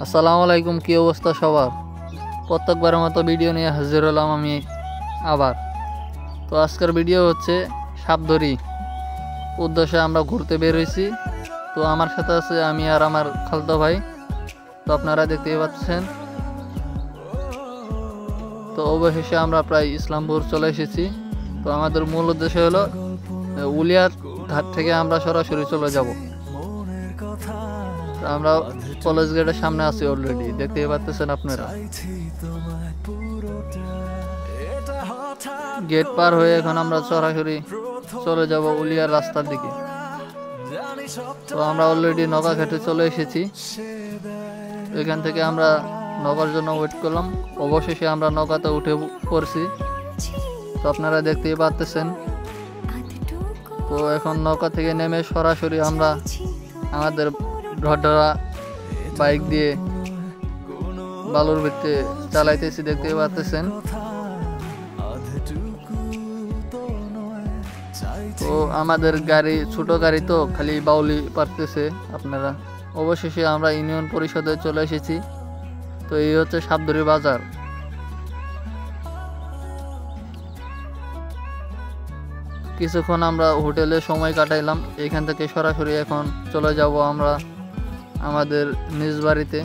আসসালামু আলাইকুম, কি অবস্থা সবার? প্রত্যেকবারের মতো ভিডিও নিয়ে হাজির হলাম আমি আবার। তো আজকের ভিডিও হচ্ছে সাপধরি উদ্দেশ্যে আমরা ঘুরতে বের হয়েছি। তো আমার সাথে আছে আমি আর আমার খালতো ভাই। তো আপনারা দেখতেই পাচ্ছেন। তো অবশেষে আমরা প্রায় ইসলামপুর চলে এসেছি। তো আমাদের মূল উদ্দেশ্য হলো উলিয়ার ঘাট থেকে আমরা সরাসরি চলে যাব। আমরা কলেজ গেটের সামনে আছি অলরেডি, দেখতেই পাচ্ছেন আপনারা। গেট পার হয়ে এখন আমরা সরাসরি চলে যাব উলিয়ার রাস্তার দিকে। তো আমরা অলরেডি নৌকা ঘাটে চলে এসেছি। এখান থেকে আমরা নৌকার জন্য ওয়েট করলাম। অবশেষে আমরা নৌকাতে উঠে পড়ছি। তো আপনারা দেখতেই পাচ্ছেন। তো এখন নৌকা থেকে নেমে সরাসরি আমরা আমাদের ঢড়ঢড়া বাইক দিয়ে বালুর ভিতরে চালাইতেছি, দেখতেই পাচ্ছেন। তো আমাদের গাড়ি ছোট গাড়ি, তো খালি বাউলি পারতেছে আপনারা। অবশেষে আমরা ইউনিয়ন পরিষদে চলে এসেছি। তো এই হচ্ছে সাপধরি বাজার। কিছুক্ষণ আমরা হোটেলে সময় কাটাইলাম। এখান থেকে সরাসরি এখন চলে যাব আমরা আমাদের নিজ বাড়িতে।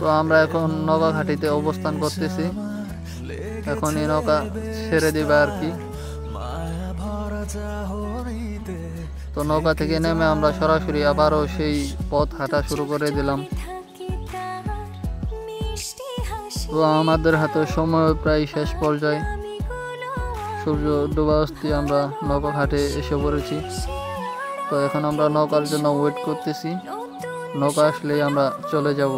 তো আমরা এখন নৌকা ঘাটিতে অবস্থান করতেছি। এখন এই নৌকা ছেড়ে দিবে আর কি। তো নৌকা থেকে নেমে আমরা সরাসরি আবারও সেই পথ হাঁটা শুরু করে দিলাম। তো আমাদের হাতে সময় প্রায় শেষ পর্যায়ে, সূর্য ডোবা অবস্থায় আমরা নৌকা ঘাটে এসে পড়েছি। তো এখন আমরা নৌকার জন্য ওয়েট করতেছি। নৌকা আসলেই আমরা চলে যাব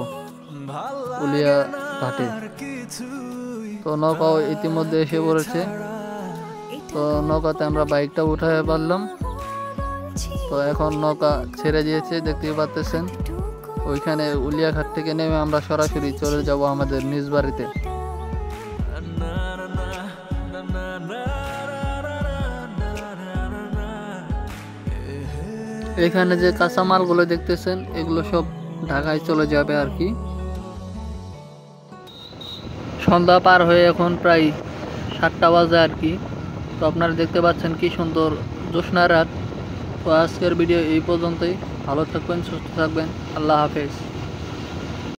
উলিয়া ঘাটে। তো নৌকাও ইতিমধ্যে এসে পড়েছে। তো নৌকাতে আমরা বাইকটা উঠাতে পারলাম। তো এখন নৌকা ছেড়ে দিয়েছে, দেখতেই পাচ্ছেন। ওইখানে উলিয়া ঘাট থেকে নেমে আমরা সরাসরি চলে যাব আমাদের নিজ বাড়িতে। এখানে যে কাঁচামালগুলো দেখতেছেন এগুলো সব ঢাকায় চলে যাবে আর কি। সন্ধ্যা পার হয়ে এখন প্রায় 7টা বাজে আর কি। তো আপনারা দেখতে পাচ্ছেন কি সুন্দর জ্যোৎস্না রাত। তো আজকের ভিডিও এই পর্যন্তই। ভালো থাকবেন, সুস্থ থাকবেন। আল্লাহ হাফেজ।